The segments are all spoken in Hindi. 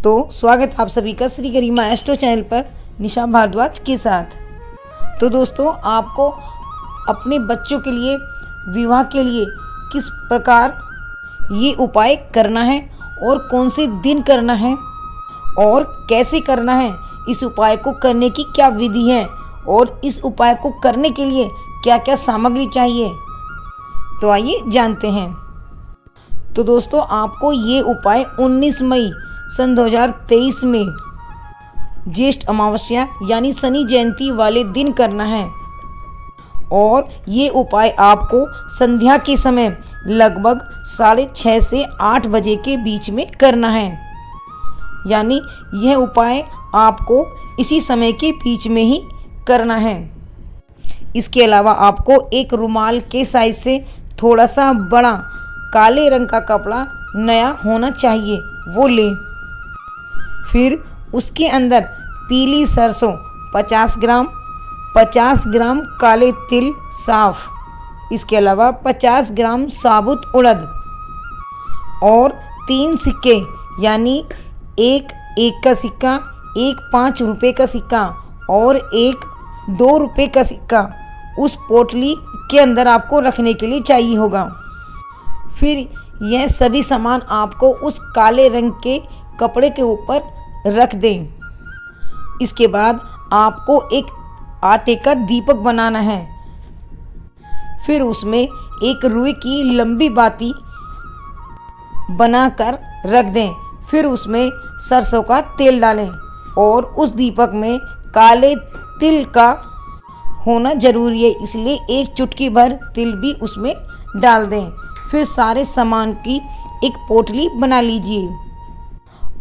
तो स्वागत आप सभी का श्री गरिमा एस्ट्रो चैनल पर निशा भारद्वाज के साथ। तो दोस्तों, आपको अपने बच्चों के लिए विवाह के लिए किस प्रकार ये उपाय करना है और कौन से दिन करना है और कैसे करना है, इस उपाय को करने की क्या विधि है और इस उपाय को करने के लिए क्या क्या सामग्री चाहिए, तो आइए जानते हैं। तो दोस्तों, आपको ये उपाय 19 मई सन 2023 में ज्येष्ठ अमावस्या यानी शनि जयंती वाले दिन करना है और ये उपाय आपको संध्या के समय लगभग 6:30 से 8 बजे के बीच में करना है। यानी यह उपाय आपको इसी समय के बीच में ही करना है। इसके अलावा आपको एक रुमाल के साइज से थोड़ा सा बड़ा काले रंग का कपड़ा नया होना चाहिए, वो लें। फिर उसके अंदर पीली सरसों 50 ग्राम, 50 ग्राम काले तिल साफ, इसके अलावा 50 ग्राम साबुत उड़द और 3 सिक्के यानी एक 1 का सिक्का, एक 5 रुपये का सिक्का और एक 2 रुपये का सिक्का उस पोटली के अंदर आपको रखने के लिए चाहिए होगा। फिर यह सभी सामान आपको उस काले रंग के कपड़े के ऊपर रख दें। इसके बाद आपको एक आटे का दीपक बनाना है। फिर उसमें एक रुई की लंबी बाती बनाकर रख दें। फिर उसमें सरसों का तेल डालें और उस दीपक में काले तिल का होना जरूरी है, इसलिए एक चुटकी भर तिल भी उसमें डाल दें। फिर सारे सामान की एक पोटली बना लीजिए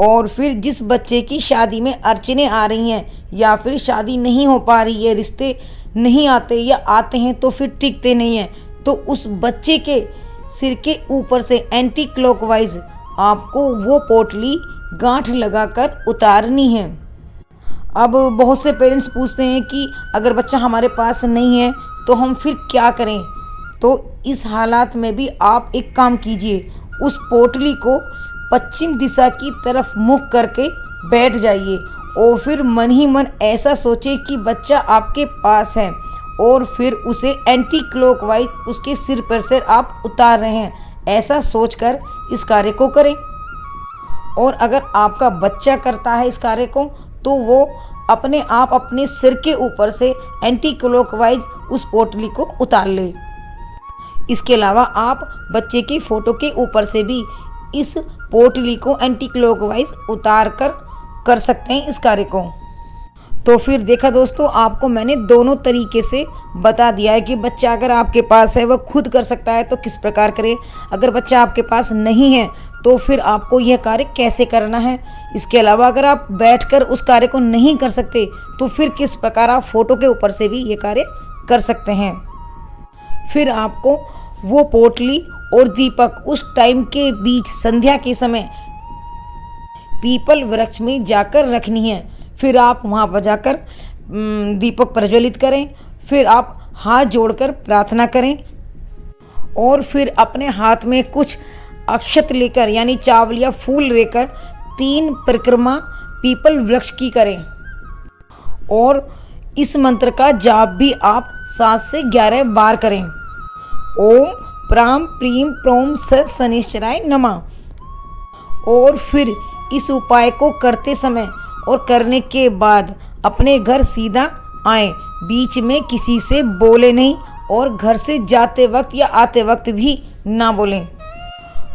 और फिर जिस बच्चे की शादी में अड़चनें आ रही हैं या फिर शादी नहीं हो पा रही है, रिश्ते नहीं आते या आते हैं तो फिर टिकते नहीं हैं, तो उस बच्चे के सिर के ऊपर से एंटी क्लॉकवाइज आपको वो पोटली गांठ लगाकर उतारनी है। अब बहुत से पेरेंट्स पूछते हैं कि अगर बच्चा हमारे पास नहीं है तो हम फिर क्या करें। तो इस हालात में भी आप एक काम कीजिए, उस पोटली को पश्चिम दिशा की तरफ मुख करके बैठ जाइए और फिर मन ही मन ऐसा सोचें कि बच्चा आपके पास है और फिर उसे एंटी क्लॉकवाइज उसके सिर पर से आप उतार रहे हैं, ऐसा सोचकर इस कार्य को करें। और अगर आपका बच्चा करता है इस कार्य को तो वो अपने आप अपने सिर के ऊपर से एंटी क्लॉकवाइज उस पोटली को उतार ले। इसके अलावा आप बच्चे की फ़ोटो के ऊपर से भी इस पोटली को एंटी क्लॉकवाइज उतार कर सकते हैं इस कार्य को। तो फिर देखा दोस्तों, आपको मैंने दोनों तरीके से बता दिया है कि बच्चा अगर आपके पास है वह खुद कर सकता है तो किस प्रकार करे, अगर बच्चा आपके पास नहीं है तो फिर आपको यह कार्य कैसे करना है। इसके अलावा अगर आप बैठकर उस कार्य को नहीं कर सकते तो फिर किस प्रकार आप फोटो के ऊपर से भी ये कार्य कर सकते हैं। फिर आपको वो पोटली और दीपक उस टाइम के बीच संध्या के समय पीपल वृक्ष में जाकर रखनी है। फिर आप वहाँ पर जाकर दीपक प्रज्वलित करें। फिर आप हाथ जोड़कर प्रार्थना करें और फिर अपने हाथ में कुछ अक्षत लेकर यानी चावल या फूल लेकर 3 परिक्रमा पीपल वृक्ष की करें और इस मंत्र का जाप भी आप 7 से 11 बार करें। ओम प्राम प्रीम प्रोम स शनिश्चराय नमः। और फिर इस उपाय को करते समय और करने के बाद अपने घर सीधा आए, बीच में किसी से बोले नहीं और घर से जाते वक्त या आते वक्त भी ना बोलें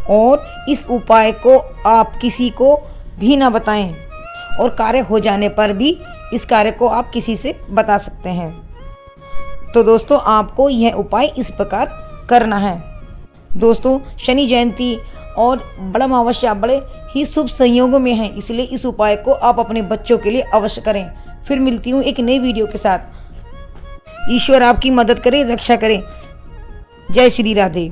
और इस उपाय को आप किसी को भी ना बताएं और कार्य हो जाने पर भी इस कार्य को आप किसी से बता सकते हैं। तो दोस्तों, आपको यह उपाय इस प्रकार करना है। दोस्तों, शनि जयंती और बड़ा अमावस्या बड़े ही शुभ संयोगों में है, इसलिए इस उपाय को आप अपने बच्चों के लिए अवश्य करें। फिर मिलती हूँ एक नई वीडियो के साथ। ईश्वर आपकी मदद करे, रक्षा करे। जय श्री राधे।